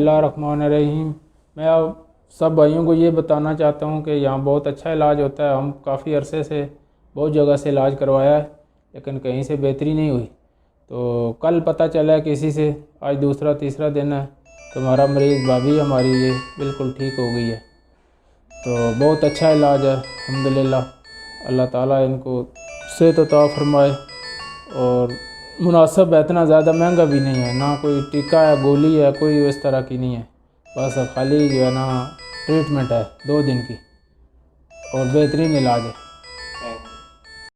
बिस्मिल्लाहिर्रहमानिर्रहीम। मैं अब सब भाइयों को ये बताना चाहता हूँ कि यहाँ बहुत अच्छा इलाज होता है। हम काफ़ी अरसे से बहुत जगह से इलाज करवाया है, लेकिन कहीं से बेहतरी नहीं हुई। तो कल पता चला किसी से, आज दूसरा तीसरा दिन है, तो हमारा मरीज़ भाभी हमारी ये बिल्कुल ठीक हो गई है। तो बहुत अच्छा इलाज है अल्हम्दुलिल्लाह। अल्लाह ताला इनको सेहत अता फरमाए। और मुनासिब है, इतना ज़्यादा महंगा भी नहीं है, ना कोई टीका है, गोली है, कोई इस तरह की नहीं है। बस खाली जो है ना ट्रीटमेंट है 2 दिन की, और बेहतरीन इलाज है।